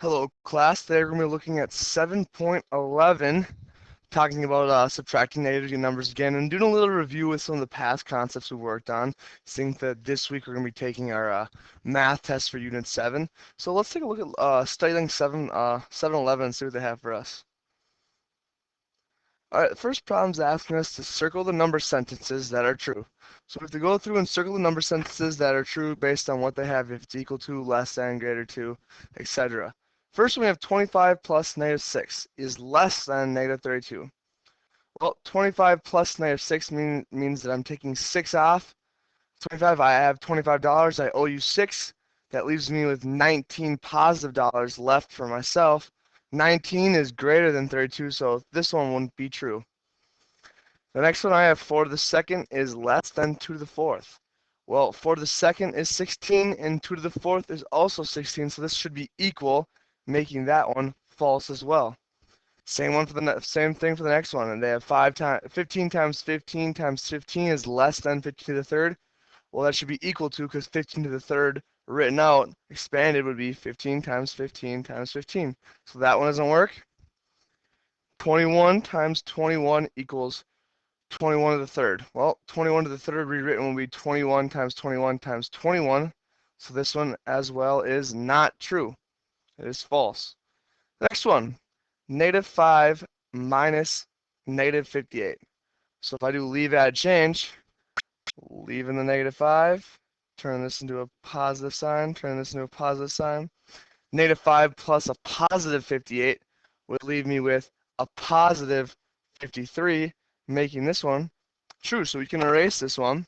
Hello, class. Today we're going to be looking at 7.11, talking about subtracting negative numbers again, and doing a little review with some of the past concepts we worked on. Seeing that this week we're going to be taking our math test for Unit 7. So let's take a look at studying 7.11 and see what they have for us. All right, the first problem is asking us to circle the number sentences that are true. So we have to go through and circle the number sentences that are true based on what they have, if it's equal to, less than, greater to, etc. First, we have 25 plus negative 6 is less than negative 32. Well, 25 plus negative 6 means that I'm taking 6 off. 25, I have $25. I owe you 6. That leaves me with 19 positive dollars left for myself. 19 is greater than 32, so this one wouldn't be true. The next one I have 4 to the second is less than 2 to the fourth. Well, 4 to the second is 16, and 2 to the fourth is also 16, so this should be equal, making that one false as well. Same thing for the next one, and they have 15 times 15 times 15 is less than 15 to the third. Well, that should be equal to, because 15 to the third written out, expanded would be 15 times 15 times 15. So that one doesn't work. 21 times 21 equals 21 to the third. Well, 21 to the third rewritten will be 21 times 21 times 21. So this one as well is not true. It is false. Next one, negative 5 minus negative 58. So if I do leave add change, leave in the negative 5, turn this into a positive sign, turn this into a positive sign. Negative 5 plus a positive 58 would leave me with a positive 53, making this one true. So we can erase this one,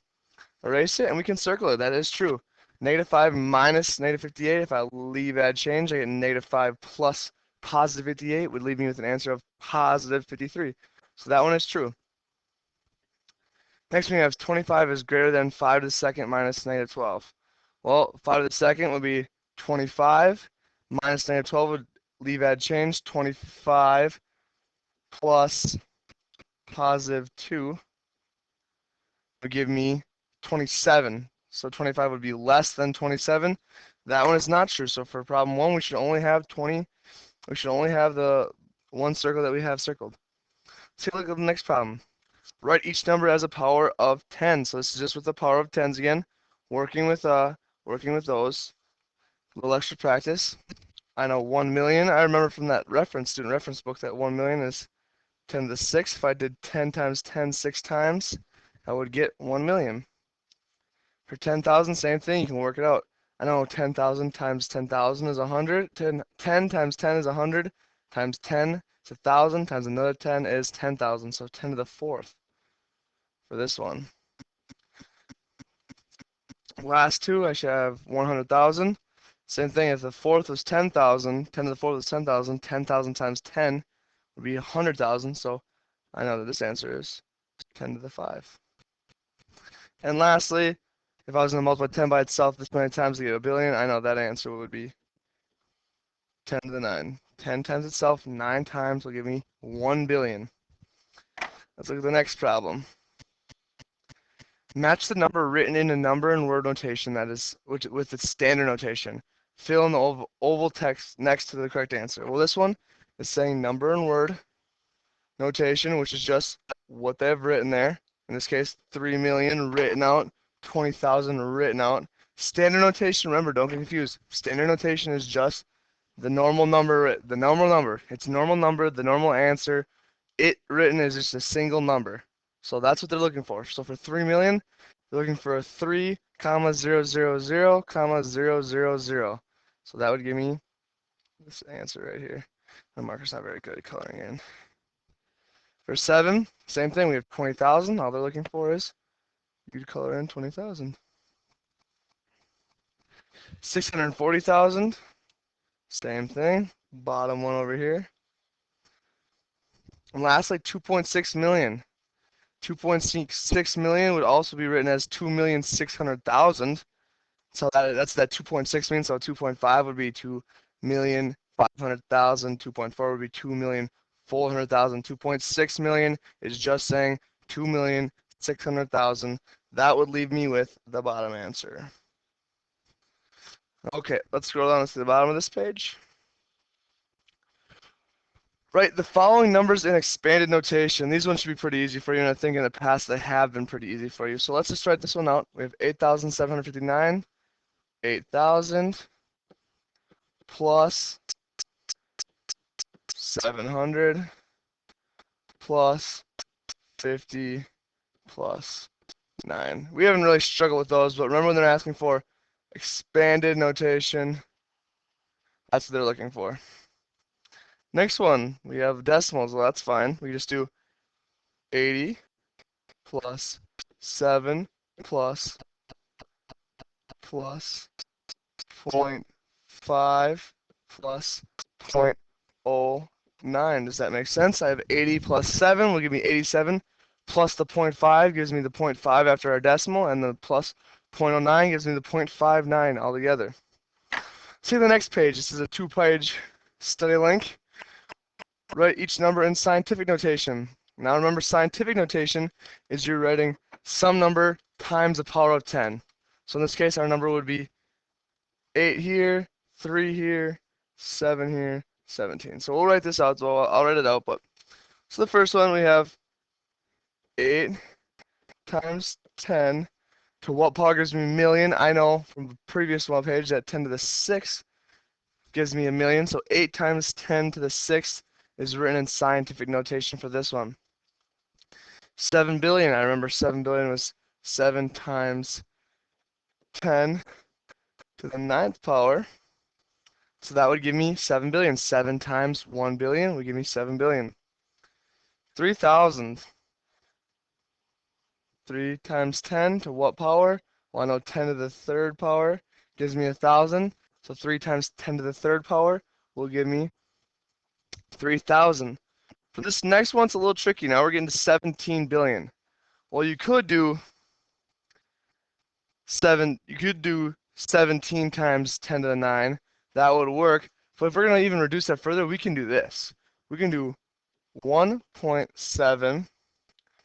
erase it, and we can circle it. That is true. Negative 5 minus negative 58, if I leave add change, I get negative 5 plus positive 58 would leave me with an answer of positive 53. So that one is true. Next we have 25 is greater than 5 to the second minus negative 12. Well, 5 to the second would be 25 minus negative 12 would leave add change. 25 plus positive 2 would give me 27. So 25 would be less than 27. That one is not true. So for problem 1, we should only have 20. We should only have the one circle that we have circled. Let's take a look at the next problem. Write each number as a power of 10. So this is just with the power of 10s again. Working with those. A little extra practice. I know 1 million. I remember from that student reference book, that 1 million is 10 to the 6th. If I did 10 times 10 6 times, I would get 1 million. For 10,000, same thing. You can work it out. I know 10,000 times 10,000 is 100. 10 times 10 is 100. Times 10 is 1,000. Times another 10 is 10,000. So 10 to the 4th for this one. Last two, I should have 100,000. Same thing, if the fourth was 10,000, 10 to the fourth was 10,000. 10,000 times 10 would be 100,000. So I know that this answer is 10 to the 5. And lastly, if I was going to multiply 10 by itself this many times to get a billion, I know that answer would be 10 to the 9. 10 times itself 9 times will give me 1 billion. Let's look at the next problem. Match the number written in a number and word notation that is with its standard notation. Fill in the oval text next to the correct answer. Well, this one is saying number and word notation, which is just what they have written there. In this case, 3 million written out, 20,000 written out. Standard notation, remember, don't get confused. Standard notation is just the normal number, the normal number. It's normal number, the normal answer. It written is just a single number. So that's what they're looking for. So for 3 million, they're looking for a 3, comma 0, 0, 0, comma 0, 0, 0. So that would give me this answer right here. My marker's not very good at coloring in. For 7, same thing. We have 20,000. All they're looking for is you to color in 20,000. 640,000. Same thing. Bottom one over here. And lastly, 2.6 million. 2.6 million would also be written as 2,600,000. So that's that 2.6 means. So 2.5 would be 2,500,000. 2.4 would be 2,400,000. 2.6 million is just saying 2,600,000. That would leave me with the bottom answer. Okay, let's scroll down to the bottom of this page. Write the following numbers in expanded notation. These ones should be pretty easy for you, and I think in the past they have been pretty easy for you. So let's just write this one out. We have 8,759, 8,000 plus 700 plus 50 plus 9. We haven't really struggled with those, but remember when they're asking for expanded notation, that's what they're looking for. Next one, we have decimals. Well, that's fine. We just do 80 plus 7 plus 0.5 plus 0.09. Does that make sense? I have 80 plus 7 will give me 87, plus the 0.5 gives me the 0.5 after our decimal, and the plus 0.09 gives me the 0.59 altogether. See the next page. This is a 2-page study link. Write each number in scientific notation. Now remember, scientific notation is you're writing some number times the power of 10. So in this case, our number would be 8 here, 3 here, 7 here, 17. So we'll write this out. So I'll write it out. But so the first one, we have 8 times 10 to what power gives me a million. I know from the previous one page that 10 to the 6th gives me a million. So 8 times 10 to the 6th is written in scientific notation for this one. 7 billion, I remember 7 billion was 7 times 10 to the 9th power. So that would give me 7 billion. 7 times 1 billion would give me 7 billion. 3,000. 3 times 10 to what power? Well, I know 10 to the 3rd power gives me 1,000. So 3 times 10 to the 3rd power will give me 3,000. For this next one, it's a little tricky. Now we're getting to 17 billion. Well, you could do 17 times 10 to the 9. That would work. But if we're going to even reduce that further, we can do this. We can do 1.7,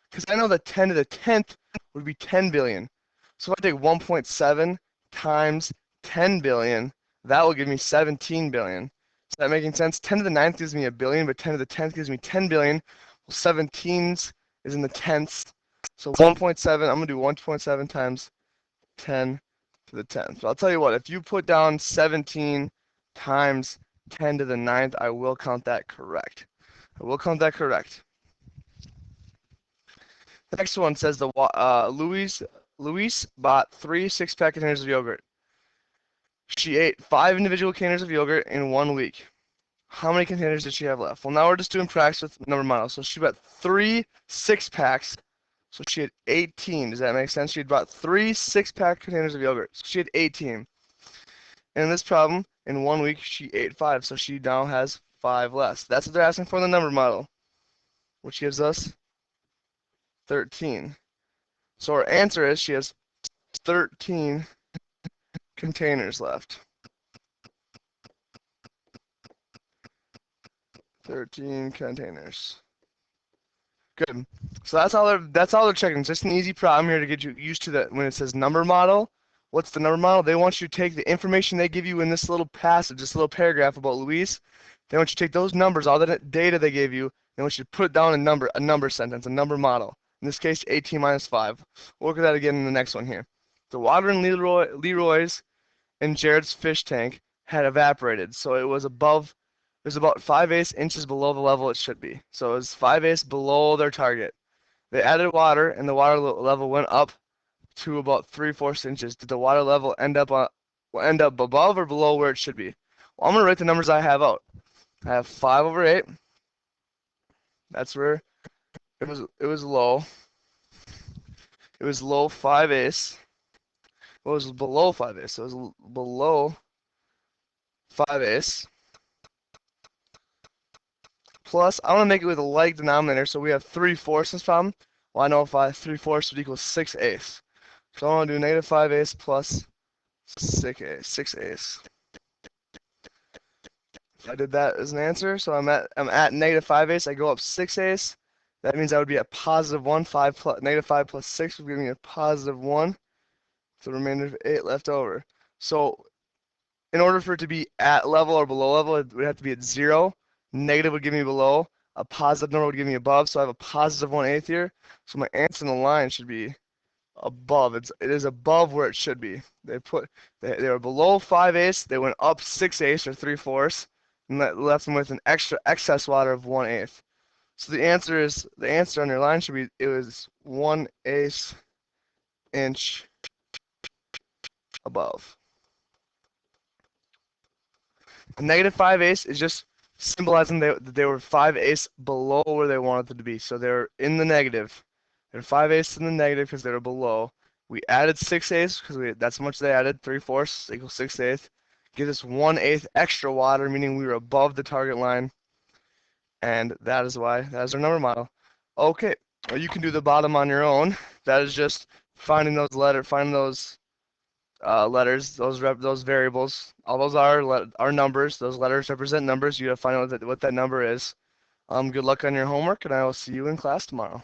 because I know that 10 to the 10th would be 10 billion. So if I take 1.7 times 10 billion, that will give me 17 billion. Is that making sense? 10 to the 9th gives me a billion, but 10 to the 10th gives me 10 billion. Well, 17s is in the tenths. So 1.7, I'm going to do 1.7 times 10 to the 10th. So I'll tell you what, if you put down 17 times 10 to the 9th, I will count that correct. I will count that correct. The next one says Louise bought 3 6-pack containers of yogurt. She ate 5 individual containers of yogurt in 1 week. How many containers did she have left? Well, now we're just doing practice with number models. So she bought 3 6-packs. So she had 18. Does that make sense? She had bought 3 6-pack containers of yogurt. So she had 18. And in this problem, in 1 week, she ate 5. So she now has 5 less. That's what they're asking for in the number model, which gives us 13. So our answer is she has 13 containers left. 13 containers. Good. So that's all they're checking. It's just an easy problem here to get you used to that. When it says number model, what's the number model? They want you to take the information they give you in this little passage, this little paragraph about Louise. They want you to take those numbers, all the data they gave you. They want you to put it down in a number sentence, a number model. In this case, 18 minus 5. We'll look at that again in the next one here. The water in Leroy's and Jared's fish tank had evaporated, so it was about 5/8 inches below the level it should be. So it was 5/8 below their target. They added water, and the water level went up to about 3/4 inches. Did the water level end up above or below where it should be? Well, I'm gonna write the numbers I have out. I have 5/8. That's where it was low. It was low 5/8. Well, it was below 5/8. So it was below 5/8. Plus, I want to make it with a like denominator, so we have 3/4 in this problem. Well, I know if 3/4 would equal 6/8. So I want to do negative 5/8 plus 6/8. If I did that as an answer, so I'm at negative 5/8, I go up 6/8. That means I would be at positive 1. Negative 5 plus 6 would give me a positive 1. So the remainder of 8 left over. So in order for it to be at level or below level, it would have to be at 0. negative would give me below, a positive number would give me above, so I have a positive 1/8 here. So my answer in the line should be above. It is above where it should be. They were below 5/8, they went up 6/8 or 3/4, and left them with an excess water of 1/8. So the answer on your line should be it was 1/8 inch above. A negative 5/8 is just symbolizing that they were 5/8 below where they wanted it to be. So they're in the negative. They're 5/8 in the negative because they were below. We added 6/8 because that's how much they added. 3/4 equals 6/8. Gives us 1/8 extra water, meaning we were above the target line. And that is why that is our number model. Okay, well, you can do the bottom on your own. That is just finding those letters, those variables. All those are numbers. Those letters represent numbers. You have to find out what that number is. Good luck on your homework, and I will see you in class tomorrow.